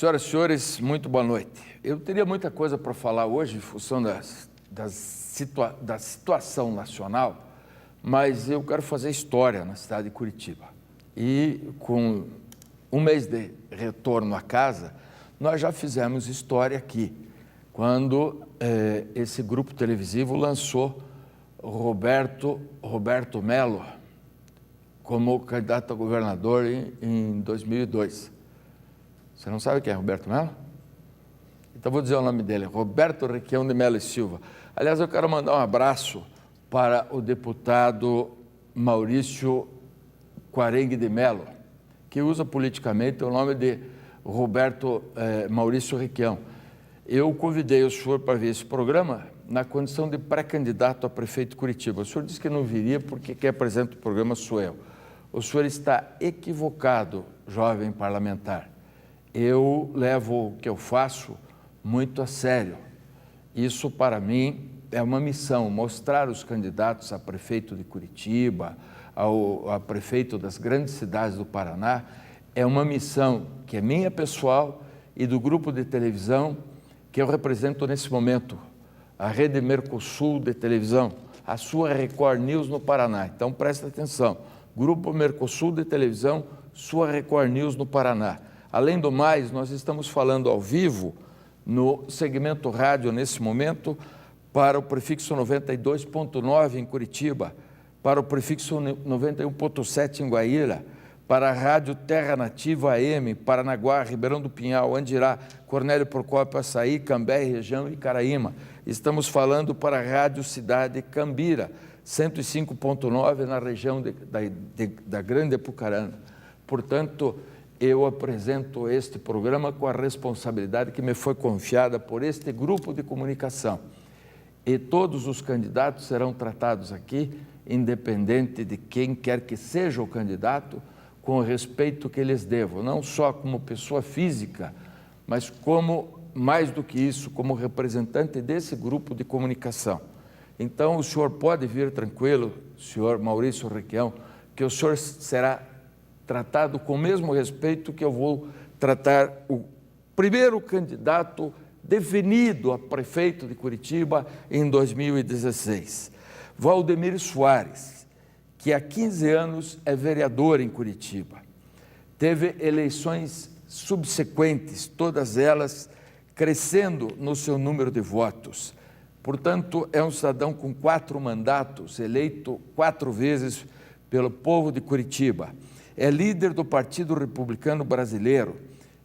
Senhoras e senhores, muito boa noite. Eu teria muita coisa para falar hoje em função da situação nacional, mas eu quero fazer história na cidade de Curitiba. E com um mês de retorno à casa, nós já fizemos história aqui, quando esse grupo televisivo lançou Roberto Mello como candidato a governador em 2002. Você não sabe quem é Roberto Mello? Então vou dizer o nome dele, Roberto Requião de Mello e Silva. Aliás, eu quero mandar um abraço para o deputado Maurício Quarengue de Mello, que usa politicamente o nome de Roberto Maurício Requião. Eu convidei o senhor para ver esse programa na condição de pré-candidato a prefeito de Curitiba. O senhor disse que não viria porque quem apresenta o programa sou eu. O senhor está equivocado, jovem parlamentar. Eu levo o que eu faço muito a sério. Isso, para mim, é uma missão, mostrar os candidatos a prefeito de Curitiba, a prefeito das grandes cidades do Paraná, é uma missão que é minha pessoal e do grupo de televisão que eu represento nesse momento, a Rede Mercosul de televisão, a sua Record News no Paraná. Então, presta atenção, Grupo Mercosul de televisão, sua Record News no Paraná. Além do mais, nós estamos falando ao vivo no segmento rádio nesse momento para o prefixo 92.9 em Curitiba, para o prefixo 91.7 em Guaíra, para a rádio Terra Nativa AM, Paranaguá, Ribeirão do Pinhal, Andirá, Cornélio Procópio, Açaí, Cambé, região e Caraíma. Estamos falando para a rádio Cidade Cambira, 105.9 na região da Grande Apucarana. Portanto, eu apresento este programa com a responsabilidade que me foi confiada por este grupo de comunicação. E todos os candidatos serão tratados aqui, independente de quem quer que seja o candidato, com o respeito que lhes devo, não só como pessoa física, mas como, mais do que isso, como representante desse grupo de comunicação. Então, o senhor pode vir tranquilo, senhor Maurício Requião, que o senhor será tratado com o mesmo respeito que eu vou tratar o primeiro candidato definido a prefeito de Curitiba em 2016, Valdemir Soares, que há 15 anos é vereador em Curitiba. Teve eleições subsequentes, todas elas crescendo no seu número de votos. Portanto, é um cidadão com 4 mandatos, eleito 4 vezes pelo povo de Curitiba. É líder do Partido Republicano Brasileiro,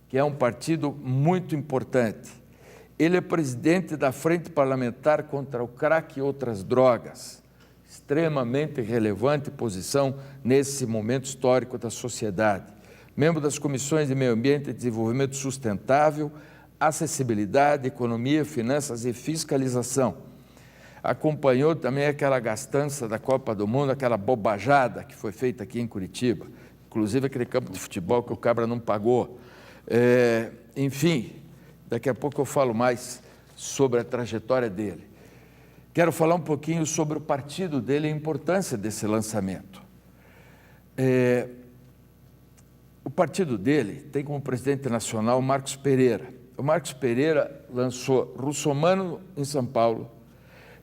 que é um partido muito importante. Ele é presidente da Frente Parlamentar contra o Crack e outras drogas, extremamente relevante posição nesse momento histórico da sociedade. Membro das comissões de Meio Ambiente e Desenvolvimento Sustentável, Acessibilidade, Economia, Finanças e Fiscalização. Acompanhou também aquela gastança da Copa do Mundo, aquela bobajada que foi feita aqui em Curitiba, inclusive aquele campo de futebol que o Cabra não pagou. Enfim, daqui a pouco eu falo mais sobre a trajetória dele. Quero falar um pouquinho sobre o partido dele e a importância desse lançamento. O partido dele tem como presidente nacional o Marcos Pereira. O Marcos Pereira lançou Russomano em São Paulo,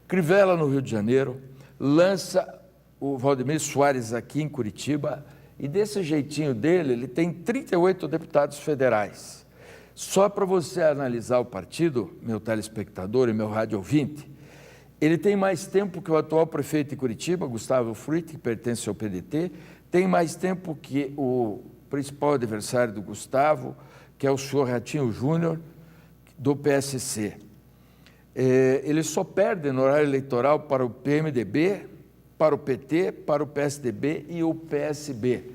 Crivella no Rio de Janeiro, lança o Valdemir Soares aqui em Curitiba, e desse jeitinho dele, ele tem 38 deputados federais. Só para você analisar o partido, meu telespectador e meu rádio ouvinte, ele tem mais tempo que o atual prefeito de Curitiba, Gustavo Fruit, que pertence ao PDT, tem mais tempo que o principal adversário do Gustavo, que é o senhor Ratinho Júnior, do PSC. Ele só perde no horário eleitoral para o PMDB, para o PT, para o PSDB e o PSB.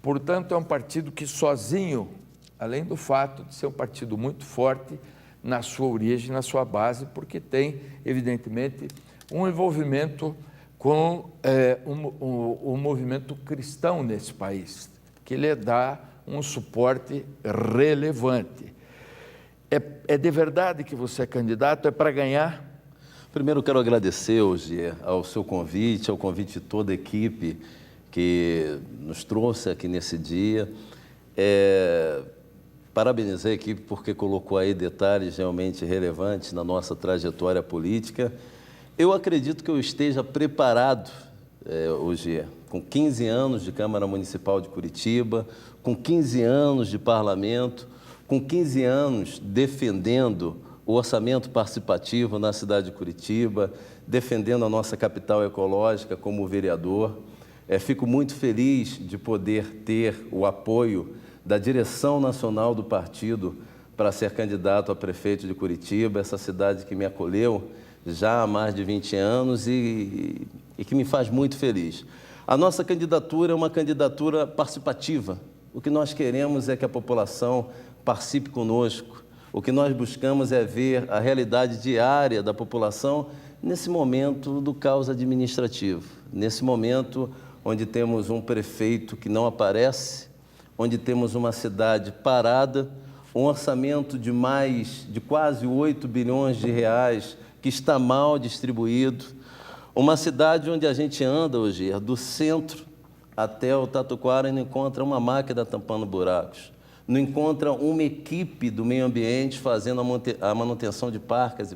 Portanto, é um partido que sozinho, além do fato de ser um partido muito forte na sua origem, na sua base, porque tem, evidentemente, um envolvimento com o movimento cristão nesse país, que lhe dá um suporte relevante. É de verdade que você é candidato? É para ganhar? Primeiro, quero agradecer, Ogier, ao seu convite, ao convite de toda a equipe que nos trouxe aqui nesse dia. parabenizar a equipe porque colocou aí detalhes realmente relevantes na nossa trajetória política. Eu acredito que eu esteja preparado hoje, com 15 anos de Câmara Municipal de Curitiba, com 15 anos de parlamento, com 15 anos defendendo o orçamento participativo na cidade de Curitiba, defendendo a nossa capital ecológica como vereador. Fico muito feliz de poder ter o apoio da direção nacional do partido para ser candidato a prefeito de Curitiba, essa cidade que me acolheu já há mais de 20 anos e que me faz muito feliz. A nossa candidatura é uma candidatura participativa. O que nós queremos é que a população participe conosco. O que nós buscamos é ver a realidade diária da população nesse momento do caos administrativo, nesse momento onde temos um prefeito que não aparece, onde temos uma cidade parada, um orçamento de quase 8 bilhões de reais que está mal distribuído, uma cidade onde a gente anda hoje, do centro até o Tatuquara, e não encontra uma máquina tampando buracos, não encontra uma equipe do meio ambiente fazendo a manutenção de parques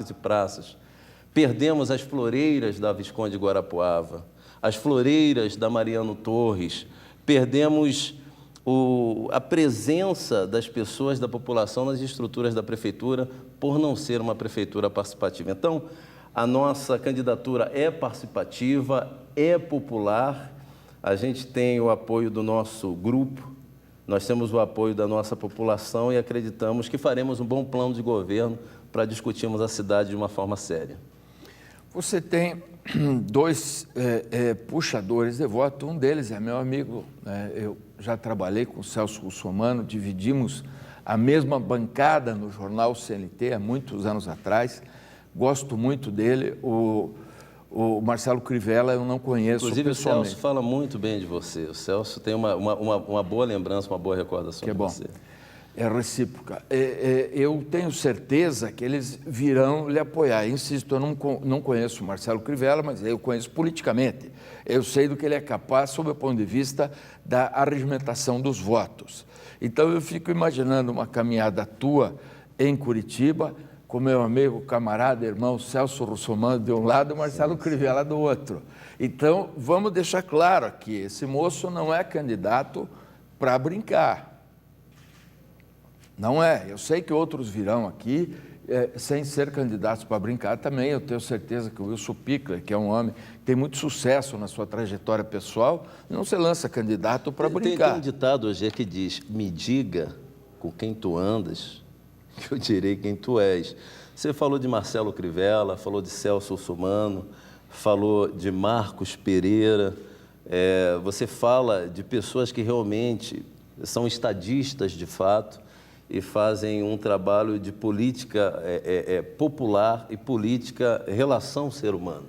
e praças. Perdemos as floreiras da Visconde Guarapuava, as floreiras da Mariano Torres, perdemos a presença das pessoas, da população nas estruturas da prefeitura, por não ser uma prefeitura participativa. Então, a nossa candidatura é participativa, é popular, a gente tem o apoio do nosso grupo, nós temos o apoio da nossa população e acreditamos que faremos um bom plano de governo para discutirmos a cidade de uma forma séria. Você tem dois puxadores de voto, um deles é meu amigo, eu já trabalhei com o Celso Russomano, dividimos a mesma bancada no jornal CNT há muitos anos atrás, gosto muito dele, o Marcelo Crivella eu não conheço inclusive, pessoalmente. O Celso fala muito bem de você, o Celso tem uma boa lembrança, uma boa recordação de você. É recíproca. Eu tenho certeza que eles virão lhe apoiar. Insisto, eu não conheço o Marcelo Crivella, mas eu conheço politicamente. Eu sei do que ele é capaz sob o ponto de vista da arregimentação dos votos. Então, eu fico imaginando uma caminhada tua em Curitiba, com meu amigo, camarada, irmão Celso Russomano de um lado e Marcelo Crivella do outro. Então, vamos deixar claro aqui, esse moço não é candidato para brincar. Não é. Eu sei que outros virão aqui sem ser candidatos para brincar também. Eu tenho certeza que o Wilson Pickler, que é um homem que tem muito sucesso na sua trajetória pessoal, não se lança candidato para brincar. Tem um ditado hoje que diz, me diga com quem tu andas, que eu direi quem tu és. Você falou de Marcelo Crivella, falou de Celso Russomano, falou de Marcos Pereira, você fala de pessoas que realmente são estadistas de fato, e fazem um trabalho de política popular e política relação ser humano.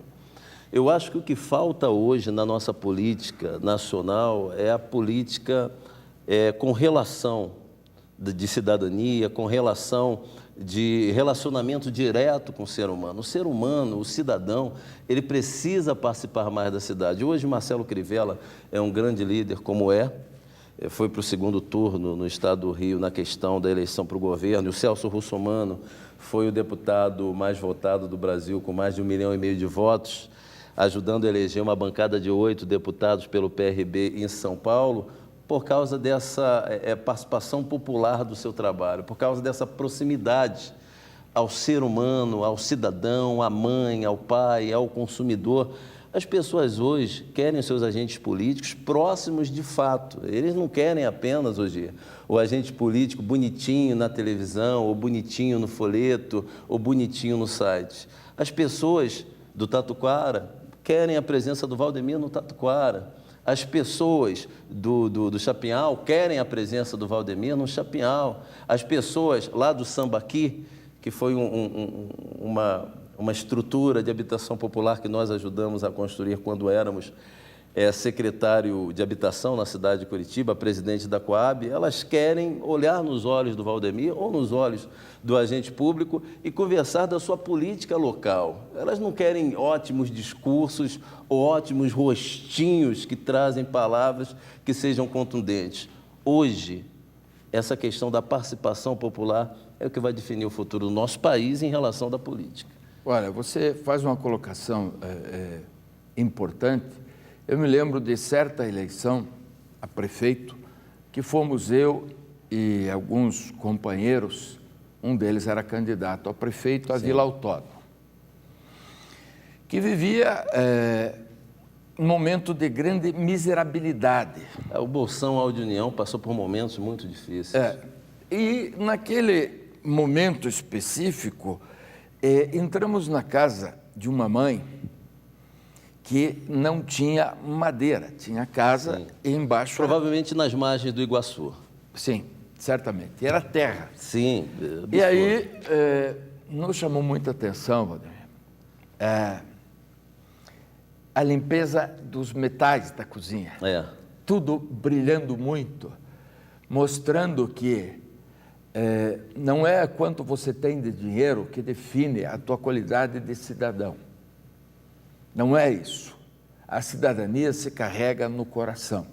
Eu acho que o que falta hoje na nossa política nacional é a política com relação de cidadania, com relação de relacionamento direto com o ser humano. O ser humano, o cidadão, ele precisa participar mais da cidade. Hoje, Marcelo Crivella é um grande líder, como foi para o segundo turno no estado do Rio na questão da eleição para o governo. E o Celso Russomano foi o deputado mais votado do Brasil, com mais de 1,5 milhão de votos, ajudando a eleger uma bancada de 8 deputados pelo PRB em São Paulo, por causa dessa participação popular do seu trabalho, por causa dessa proximidade ao ser humano, ao cidadão, à mãe, ao pai, ao consumidor. As pessoas hoje querem seus agentes políticos próximos de fato. Eles não querem apenas hoje o agente político bonitinho na televisão, ou bonitinho no folheto, ou bonitinho no site. As pessoas do Tatuquara querem a presença do Valdemir no Tatuquara. As pessoas do Chapinhal querem a presença do Valdemir no Chapinhal. As pessoas lá do Sambaqui, que foi uma estrutura de habitação popular que nós ajudamos a construir quando éramos secretário de habitação na cidade de Curitiba, presidente da Coab, elas querem olhar nos olhos do Valdemir ou nos olhos do agente público e conversar da sua política local. Elas não querem ótimos discursos ou ótimos rostinhos que trazem palavras que sejam contundentes. Hoje essa questão da participação popular é o que vai definir o futuro do nosso país em relação da política. Olha, você faz uma colocação importante. Eu me lembro de certa eleição a prefeito, que fomos eu e alguns companheiros, um deles era candidato a prefeito a Vila Autódromo, que vivia um momento de grande miserabilidade. O Bolsão Áudio União passou por momentos muito difíceis. E naquele momento específico, entramos na casa de uma mãe que não tinha madeira, tinha casa e embaixo... Provavelmente nas margens do Iguaçu. Sim, certamente. Era terra. Sim. E aí, nos chamou muita atenção, Valdemir, a limpeza dos metais da cozinha. Tudo brilhando muito, mostrando que não é quanto você tem de dinheiro que define a tua qualidade de cidadão. Não é isso. A cidadania se carrega no coração.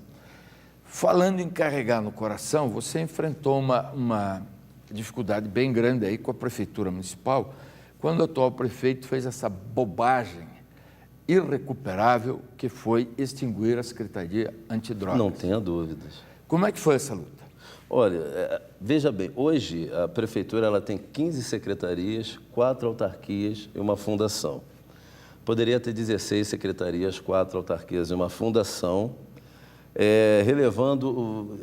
Falando em carregar no coração, você enfrentou uma dificuldade bem grande aí com a Prefeitura Municipal, quando o atual prefeito fez essa bobagem irrecuperável que foi extinguir a Secretaria Antidrogas. Não tenha dúvidas. Como é que foi essa luta? Olha, veja bem, hoje a Prefeitura ela tem 15 secretarias, 4 autarquias e uma fundação. Poderia ter 16 secretarias, 4 autarquias e uma fundação,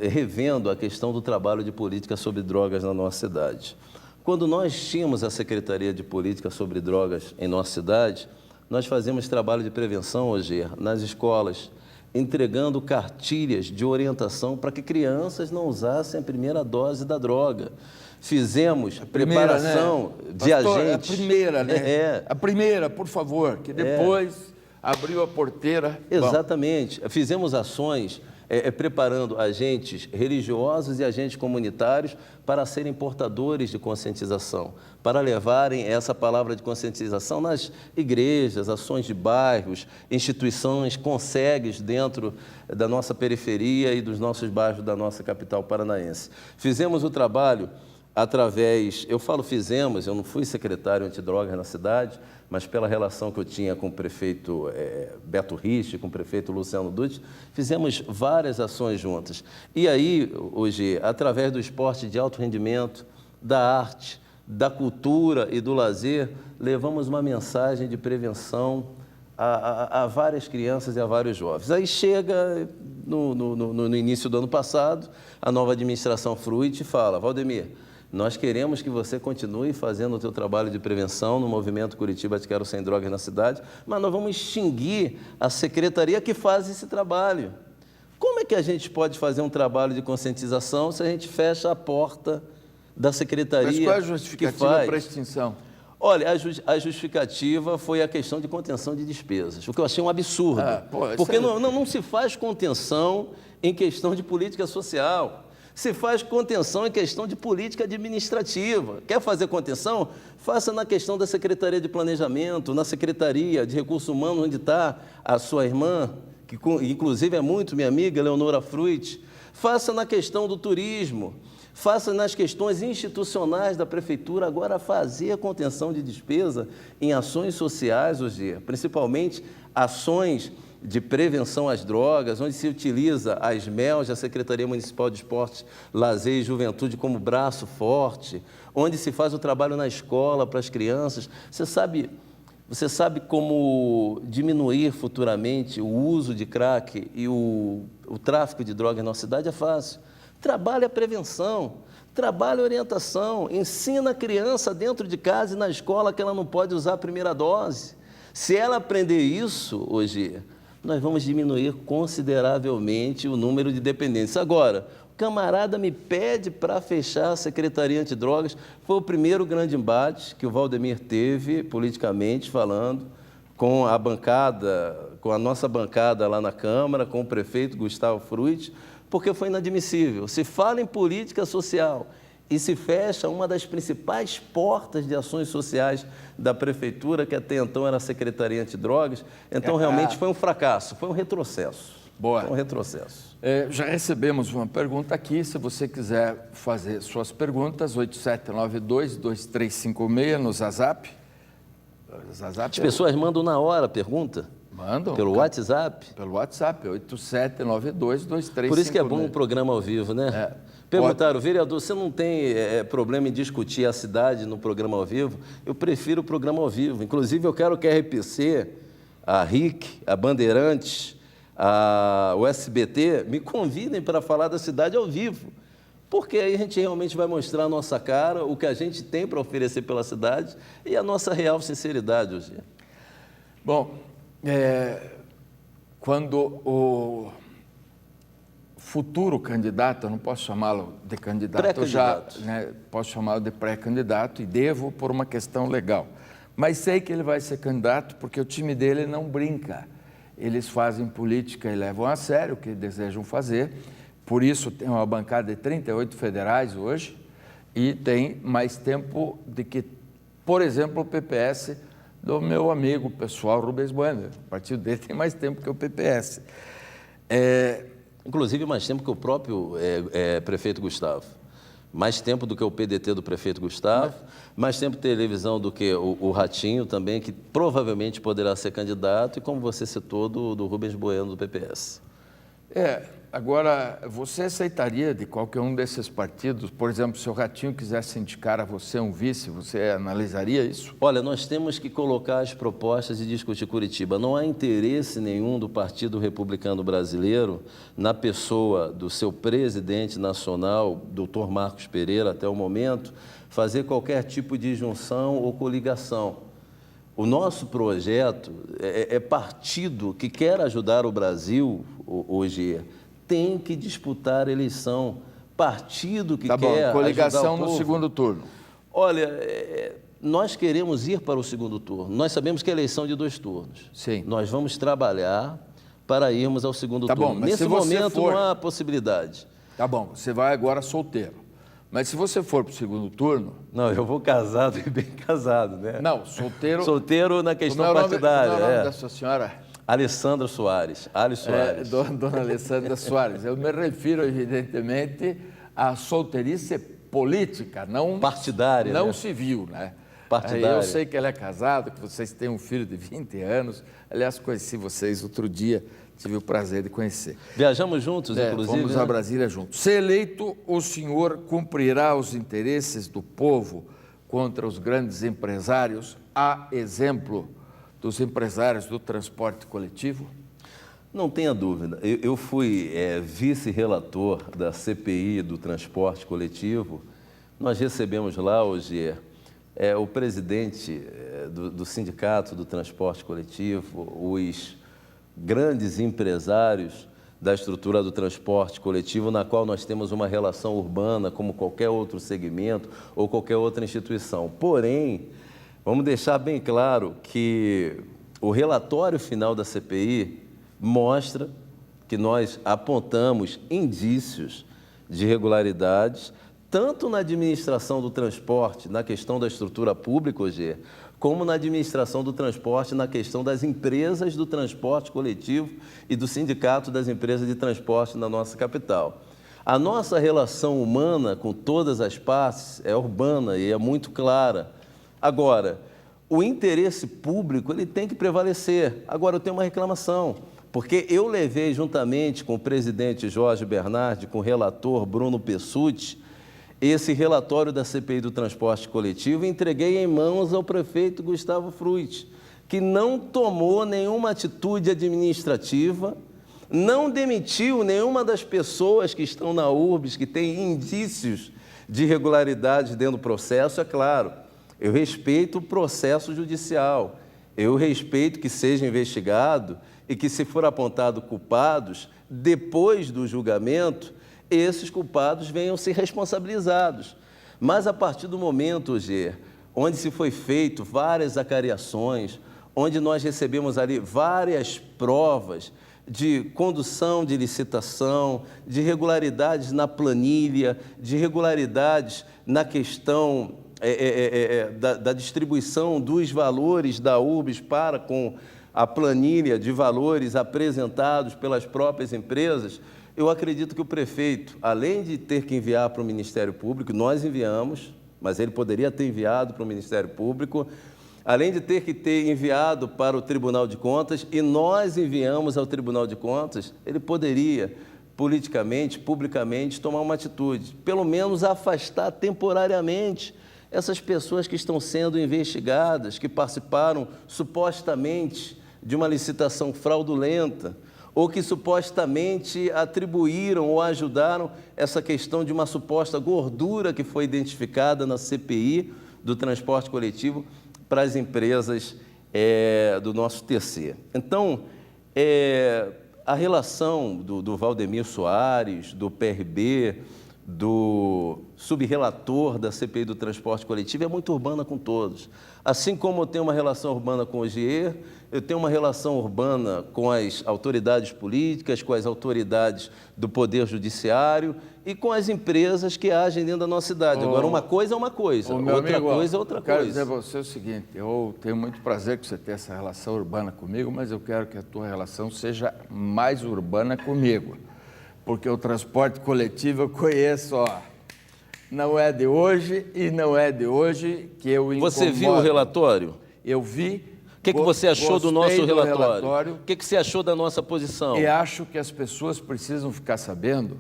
revendo a questão do trabalho de política sobre drogas na nossa cidade. Quando nós tínhamos a Secretaria de Política sobre Drogas em nossa cidade, nós fazíamos trabalho de prevenção, hoje nas escolas, entregando cartilhas de orientação para que crianças não usassem a primeira dose da droga. Fizemos preparação de agentes. A primeira, né? A primeira, por favor, que depois abriu a porteira. Exatamente. Bom. Fizemos ações preparando agentes religiosos e agentes comunitários para serem portadores de conscientização, para levarem essa palavra de conscientização nas igrejas, ações de bairros, instituições, consegues dentro da nossa periferia e dos nossos bairros da nossa capital paranaense. Fizemos o trabalho através, eu falo fizemos, eu não fui secretário antidrogas na cidade, mas pela relação que eu tinha com o prefeito Beto Rich, com o prefeito Luciano Dutti, fizemos várias ações juntas. E aí, hoje, através do esporte de alto rendimento, da arte, da cultura e do lazer, levamos uma mensagem de prevenção a várias crianças e a vários jovens. Aí chega, no início do ano passado, a nova administração Fruit fala: Valdemir, nós queremos que você continue fazendo o seu trabalho de prevenção no movimento Curitiba Te Quero Sem Drogas na cidade, mas nós vamos extinguir a secretaria que faz esse trabalho. Como é que a gente pode fazer um trabalho de conscientização se a gente fecha a porta da secretaria? Mas qual é a justificativa para a extinção? Olha, a justificativa foi a questão de contenção de despesas, o que eu achei um absurdo, porque não se faz contenção em questão de política social. Se faz contenção em questão de política administrativa. Quer fazer contenção? Faça na questão da Secretaria de Planejamento, na Secretaria de Recursos Humanos, onde está a sua irmã, que inclusive é muito minha amiga, Leonora Fruit. Faça na questão do turismo. Faça nas questões institucionais da Prefeitura. Agora, fazer a contenção de despesa em ações sociais, hoje, principalmente ações de prevenção às drogas, onde se utiliza a SMELS, a Secretaria Municipal de Esportes, Lazer e Juventude, como braço forte, onde se faz o trabalho na escola para as crianças. Você sabe como diminuir futuramente o uso de crack e o tráfico de drogas na nossa cidade? É fácil. Trabalhe a prevenção, trabalhe a orientação, ensina a criança dentro de casa e na escola que ela não pode usar a primeira dose. Se ela aprender isso hoje, nós vamos diminuir consideravelmente o número de dependentes. Agora, o camarada me pede para fechar a Secretaria Antidrogas. Foi o primeiro grande embate que o Valdemir teve, politicamente falando, com a bancada, com a nossa bancada lá na Câmara, com o prefeito Gustavo Fruit, porque foi inadmissível. Se fala em política social e se fecha uma das principais portas de ações sociais da Prefeitura, que até então era a Secretaria Antidrogas, então realmente foi um fracasso, foi um retrocesso. Boa. Então, retrocesso. Já recebemos uma pergunta aqui, se você quiser fazer suas perguntas, 8792-2356 no Zazap. As pessoas mandam na hora a pergunta? Mandam. Pelo WhatsApp? Pelo WhatsApp, 8792-2356. Por isso que é bom o programa ao vivo, né? Perguntaram, vereador, você não tem problema em discutir a cidade no programa ao vivo? Eu prefiro o programa ao vivo. Inclusive, eu quero que a RPC, a RIC, a Bandeirantes, o SBT, me convidem para falar da cidade ao vivo. Porque aí a gente realmente vai mostrar a nossa cara, o que a gente tem para oferecer pela cidade e a nossa real sinceridade hoje. Bom, quando o futuro candidato, eu não posso chamá-lo de candidato, eu já posso chamá-lo de pré-candidato e devo por uma questão legal. Mas sei que ele vai ser candidato porque o time dele não brinca. Eles fazem política e levam a sério o que desejam fazer. Por isso, tem uma bancada de 38 federais hoje e tem mais tempo do que, por exemplo, o PPS do meu amigo pessoal Rubens Bueno. O partido dele tem mais tempo que o PPS. Inclusive, mais tempo que o próprio prefeito Gustavo. Mais tempo do que o PDT do prefeito Gustavo, mais tempo de televisão do que o Ratinho também, que provavelmente poderá ser candidato, e como você citou, do Rubens Bueno, do PPS. Agora, você aceitaria de qualquer um desses partidos, por exemplo, se o Ratinho quisesse indicar a você um vice, você analisaria isso? Olha, nós temos que colocar as propostas e discutir Curitiba. Não há interesse nenhum do Partido Republicano Brasileiro na pessoa do seu presidente nacional, doutor Marcos Pereira, até o momento, fazer qualquer tipo de junção ou coligação. O nosso projeto é partido que quer ajudar o Brasil hoje, tem que disputar a eleição. Partido que quer coligação ajudar o povo. No segundo turno. Olha, nós queremos ir para o segundo turno. Nós sabemos que é eleição de 2 turnos. Sim. Nós vamos trabalhar para irmos ao segundo turno. Bom, mas nesse momento não há possibilidade. Tá bom, você vai agora solteiro. Mas se você for para o segundo turno... Não, eu vou casado e bem casado, né? Não, solteiro... Solteiro na questão partidária. Qual é o nome da sua senhora? Alessandra Soares, Alice Soares. Dona Alessandra Soares. Eu me refiro, evidentemente, à solteirice política, não partidária, não civil, né? Partidária. Eu sei que ela é casada, que vocês têm um filho de 20 anos. Aliás, conheci vocês outro dia, tive o prazer de conhecer. Viajamos juntos, inclusive. Fomos a Brasília juntos. Se eleito, o senhor cumprirá os interesses do povo contra os grandes empresários, a exemplo dos empresários do transporte coletivo? Não tenha dúvida. Eu fui vice-relator da CPI do transporte coletivo. Nós recebemos lá hoje o presidente do Sindicato do Transporte Coletivo, os grandes empresários da estrutura do transporte coletivo, na qual nós temos uma relação urbana como qualquer outro segmento ou qualquer outra instituição. Porém, vamos deixar bem claro que o relatório final da CPI mostra que nós apontamos indícios de irregularidades, tanto na administração do transporte, na questão da estrutura pública, hoje, como na administração do transporte, na questão das empresas do transporte coletivo e do sindicato das empresas de transporte na nossa capital. A nossa relação humana com todas as partes é urbana e é muito clara. Agora, o interesse público ele tem que prevalecer. Agora, eu tenho uma reclamação, porque eu levei juntamente com o presidente Jorge Bernardi, com o relator Bruno Pessutti, esse relatório da CPI do transporte coletivo e entreguei em mãos ao prefeito Gustavo Frutti, que não tomou nenhuma atitude administrativa, não demitiu nenhuma das pessoas que estão na URBS, que tem indícios de irregularidades dentro do processo, é claro. Eu respeito o processo judicial, eu respeito que seja investigado e que, se for apontado culpados, depois do julgamento, esses culpados venham ser responsabilizados. Mas a partir do momento, onde se foi feito várias acariações, onde nós recebemos ali várias provas de condução de licitação, de irregularidades na planilha, de irregularidades na questão da distribuição dos valores da URBS para com a planilha de valores apresentados pelas próprias empresas, eu acredito que o prefeito, além de ter que enviar para o Ministério Público, nós enviamos, mas ele poderia ter enviado para o Ministério Público, além de ter que ter enviado para o Tribunal de Contas, e nós enviamos ao Tribunal de Contas, ele poderia, politicamente, publicamente, tomar uma atitude, pelo menos afastar temporariamente essas pessoas que estão sendo investigadas, que participaram supostamente de uma licitação fraudulenta, ou que supostamente atribuíram ou ajudaram essa questão de uma suposta gordura que foi identificada na CPI do transporte coletivo para as empresas do nosso TC. Então, a relação do Valdemir Soares, do PRB, do subrelator da CPI do transporte coletivo é muito urbana com todos. Assim como eu tenho uma relação urbana com o Ogier, eu tenho uma relação urbana com as autoridades políticas, com as autoridades do Poder Judiciário e com as empresas que agem dentro da nossa cidade. Agora, uma coisa é uma coisa, outra coisa é outra coisa. Eu quero dizer para você o seguinte, eu tenho muito prazer que você tenha essa relação urbana comigo, mas eu quero que a tua relação seja mais urbana comigo. Porque o transporte coletivo eu conheço, ó, não é de hoje e não é de hoje que eu incomodo. Você viu o relatório? Eu vi. O que você achou do nosso relatório? O que você achou da nossa posição? E acho que as pessoas precisam ficar sabendo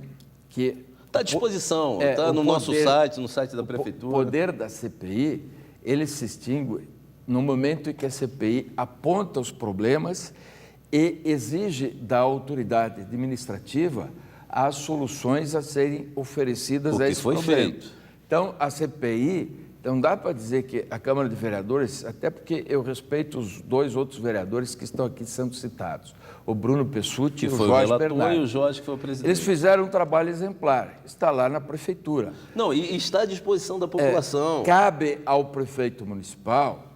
que... Está à disposição, está no nosso site, no site da Prefeitura. O poder da CPI, ele se extingue no momento em que a CPI aponta os problemas e exige da autoridade administrativa as soluções a serem oferecidas a esse problema. Feito. Então, a CPI, não dá para dizer que a Câmara de Vereadores, até porque eu respeito os dois outros vereadores que estão aqui sendo citados, o Bruno Pessutti e o Jorge Bernardo. E o Jorge que foi o presidente. Eles fizeram um trabalho exemplar, está lá na Prefeitura. Não, e está à disposição da população. Cabe ao prefeito municipal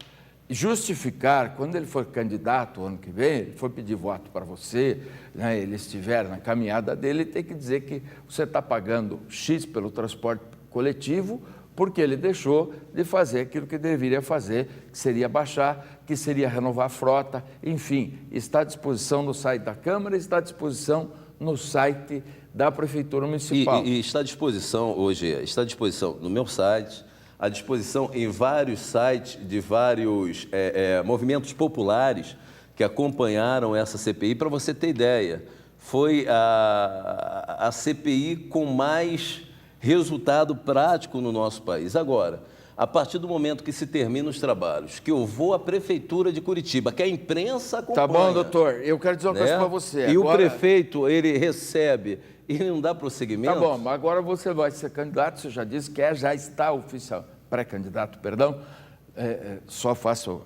justificar, quando ele for candidato o ano que vem, ele for pedir voto para você, né, ele estiver na caminhada dele, tem que dizer que você está pagando X pelo transporte coletivo, porque ele deixou de fazer aquilo que deveria fazer, que seria baixar, que seria renovar a frota, enfim, está à disposição no site da Câmara, está à disposição no site da Prefeitura Municipal. E está à disposição hoje, está à disposição no meu site, à disposição em vários sites de vários movimentos populares que acompanharam essa CPI. Para você ter ideia, foi a CPI com mais resultado prático no nosso país. Agora, a partir do momento que se terminam os trabalhos, que eu vou à Prefeitura de Curitiba, que a imprensa acompanha... Tá bom, doutor, eu quero dizer uma coisa para você. E agora... o prefeito, ele recebe... E não dá prosseguimento? Tá bom, mas agora você vai ser candidato, você já disse que já está oficial, pré-candidato, perdão, só faço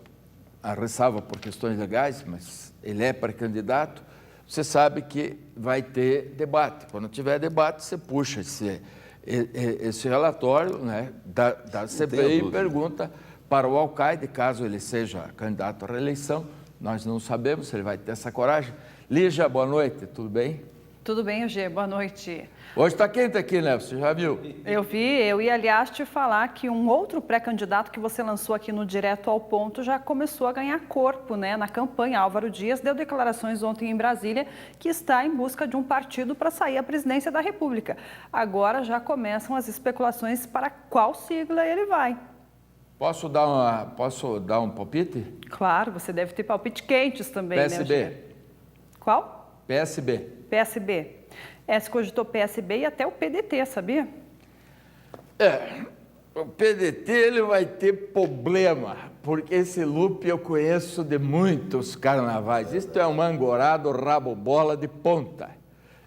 a ressalva por questões legais, mas ele é pré-candidato, você sabe que vai ter debate. Quando tiver debate, você puxa esse relatório, né, da CPI e pergunta para o alcaide, caso ele seja candidato à reeleição, nós não sabemos se ele vai ter essa coragem. Lígia, boa noite, tudo bem? Tudo bem, Eugê, boa noite. Hoje está quente aqui, né? Você já viu? Eu vi, eu ia, aliás, te falar que um outro pré-candidato que você lançou aqui no Direto ao Ponto já começou a ganhar corpo, né? Na campanha, Álvaro Dias deu declarações ontem em Brasília que está em busca de um partido para sair à presidência da República. Agora já começam as especulações para qual sigla ele vai. Posso dar um palpite? Claro, você deve ter palpite quentes também, PSB. né, Eugê? Qual? PSB. PSB. Se cogitou PSB e até o PDT, sabia? O PDT ele vai ter problema, porque esse loop eu conheço de muitos carnavais. Isto é um angorado rabo-bola de ponta.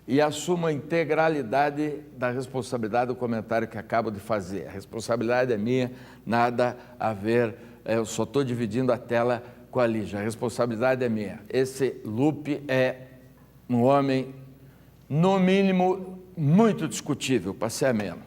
E assumo a integralidade da responsabilidade do comentário que acabo de fazer. A responsabilidade é minha, nada a ver, eu só estou dividindo a tela com a Lígia. A responsabilidade é minha. Esse loop é um homem, no mínimo, muito discutível, para ser ameno.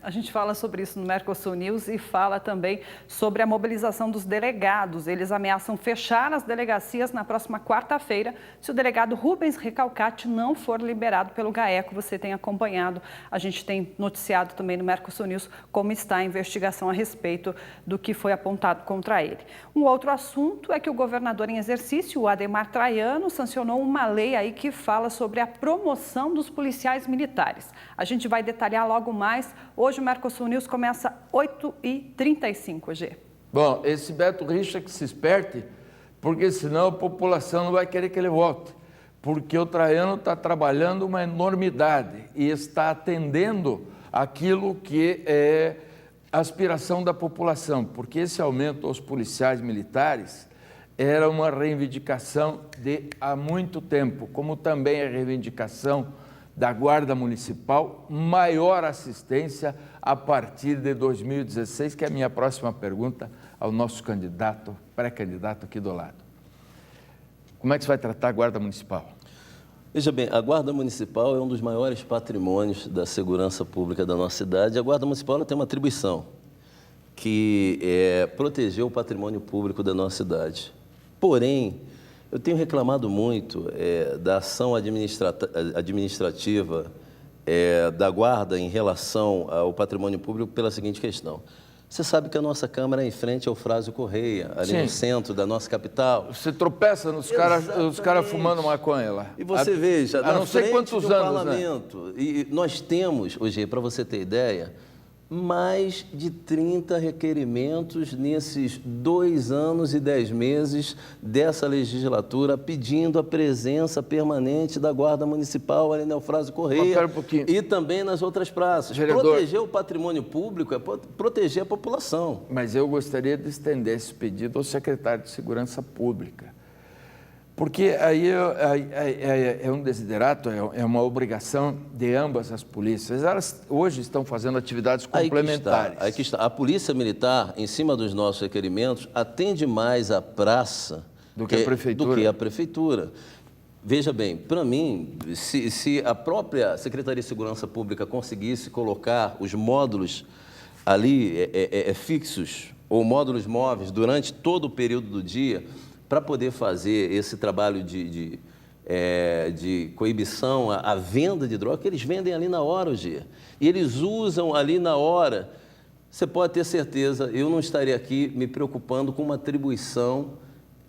A gente fala sobre isso no Mercosul News e fala também sobre a mobilização dos delegados. Eles ameaçam fechar as delegacias na próxima quarta-feira se o delegado Rubens Recalcati não for liberado pelo GAECO. Você tem acompanhado, a gente tem noticiado também no Mercosul News como está a investigação a respeito do que foi apontado contra ele. Um outro assunto é que o governador em exercício, o Adhemar Traiano, sancionou uma lei aí que fala sobre a promoção dos policiais militares. A gente vai detalhar logo mais. Hoje o Mercosul News começa 8h35, G. Bom, esse Beto Richa que se esperte, porque senão a população não vai querer que ele volte. Porque o Traiano está trabalhando uma enormidade e está atendendo aquilo que é a aspiração da população. Porque esse aumento aos policiais militares era uma reivindicação de há muito tempo, como também a reivindicação da Guarda Municipal, maior assistência a partir de 2016, que é a minha próxima pergunta ao nosso candidato, pré-candidato aqui do lado. Como é que você vai tratar a Guarda Municipal? Veja bem, a Guarda Municipal é um dos maiores patrimônios da segurança pública da nossa cidade. A Guarda Municipal ela tem uma atribuição, que é proteger o patrimônio público da nossa cidade. Porém, eu tenho reclamado muito da ação administrativa da Guarda em relação ao patrimônio público pela seguinte questão. Você sabe que a nossa Câmara é em frente ao Frásio Correia, ali Sim. no centro da nossa capital. Você tropeça nos caras fumando maconha lá. E você veja, há não sei quantos anos, parlamento, né? E nós temos, hoje, para você ter ideia, mais de 30 requerimentos nesses 2 anos e 10 meses dessa legislatura pedindo a presença permanente da Guarda Municipal ali na Eufrásio Correia e também nas outras praças. Vereador, proteger o patrimônio público é proteger a população. Mas eu gostaria de estender esse pedido ao secretário de Segurança Pública. Porque aí é um desiderato, é uma obrigação de ambas as polícias. Elas hoje estão fazendo atividades complementares. Aí que está. A Polícia Militar, em cima dos nossos requerimentos, atende mais a praça do que a Prefeitura. Veja bem, para mim, se a própria Secretaria de Segurança Pública conseguisse colocar os módulos ali fixos ou módulos móveis durante todo o período do dia, para poder fazer esse trabalho de coibição à venda de droga, que eles vendem ali na hora hoje. E eles usam ali na hora. Você pode ter certeza, eu não estaria aqui me preocupando com uma atribuição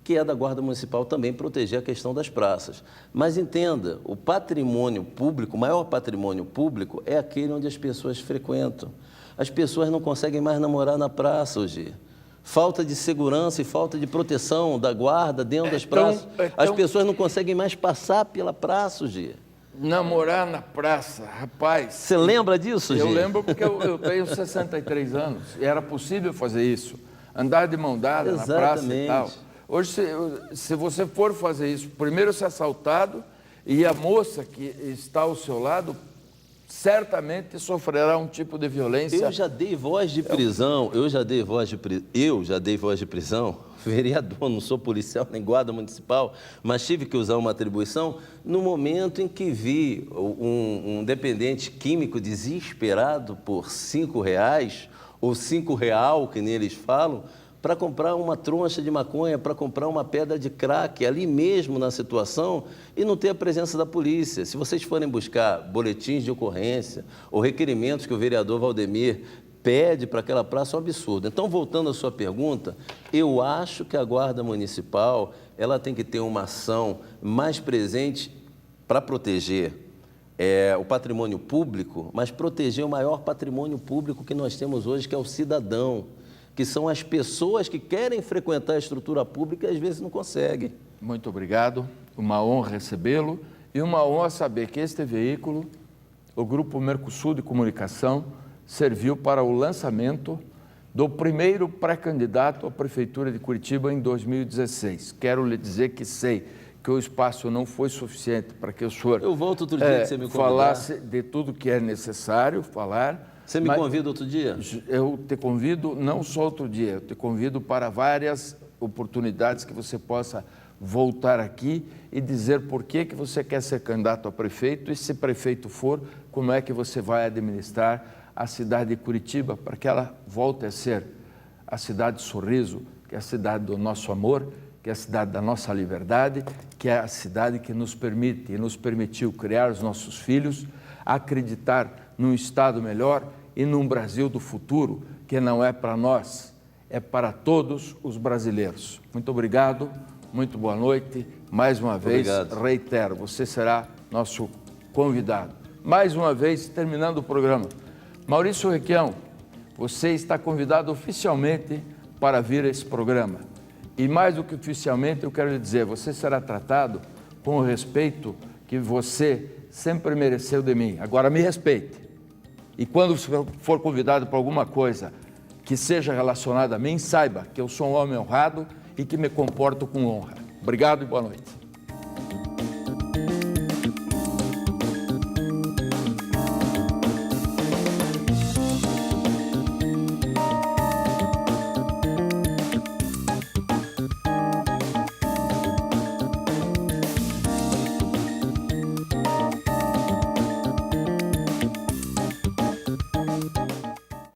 que é da Guarda Municipal também proteger a questão das praças. Mas entenda, o patrimônio público, o maior patrimônio público é aquele onde as pessoas frequentam. As pessoas não conseguem mais namorar na praça hoje. Falta de segurança e falta de proteção da guarda dentro das praças. As pessoas não conseguem mais passar pela praça, Gê. Namorar na praça, rapaz. Você lembra disso, Gê? Eu lembro porque eu tenho 63 anos e era possível fazer isso. Andar de mão dada na praça e tal. Hoje, se você for fazer isso, primeiro ser assaltado e a moça que está ao seu lado certamente sofrerá um tipo de violência. Eu já dei voz de prisão, vereador, não sou policial nem guarda municipal, mas tive que usar uma atribuição no momento em que vi um dependente químico desesperado por R$5 ou R$5, que nem eles falam, para comprar uma troncha de maconha, para comprar uma pedra de crack, ali mesmo na situação, e não ter a presença da polícia. Se vocês forem buscar boletins de ocorrência ou requerimentos que o vereador Valdemir pede para aquela praça, é um absurdo. Então, voltando à sua pergunta, eu acho que a Guarda Municipal ela tem que ter uma ação mais presente para proteger o patrimônio público, mas proteger o maior patrimônio público que nós temos hoje, que é o cidadão, que são as pessoas que querem frequentar a estrutura pública e às vezes não conseguem. Muito obrigado, uma honra recebê-lo e uma honra saber que este veículo, o Grupo Mercosul de Comunicação, serviu para o lançamento do primeiro pré-candidato à Prefeitura de Curitiba em 2016. Quero lhe dizer que sei que o espaço não foi suficiente para que o senhor Eu volto outro dia que você me convidar. Falasse de tudo que é necessário falar. Você me convida outro dia? Eu te convido, não só outro dia, eu te convido para várias oportunidades que você possa voltar aqui e dizer por que você quer ser candidato a prefeito e, se prefeito for, como é que você vai administrar a cidade de Curitiba para que ela volte a ser a cidade de sorriso, que é a cidade do nosso amor, que é a cidade da nossa liberdade, que é a cidade que nos permite e nos permitiu criar os nossos filhos, acreditar num Estado melhor e num Brasil do futuro, que não é para nós, é para todos os brasileiros. Muito obrigado, muito boa noite. Mais uma vez, reitero, você será nosso convidado. Mais uma vez, terminando o programa. Maurício Requião, você está convidado oficialmente para vir a esse programa. E mais do que oficialmente, eu quero lhe dizer, você será tratado com o respeito que você sempre mereceu de mim. Agora me respeite. E quando for convidado para alguma coisa que seja relacionada a mim, saiba que eu sou um homem honrado e que me comporto com honra. Obrigado e boa noite.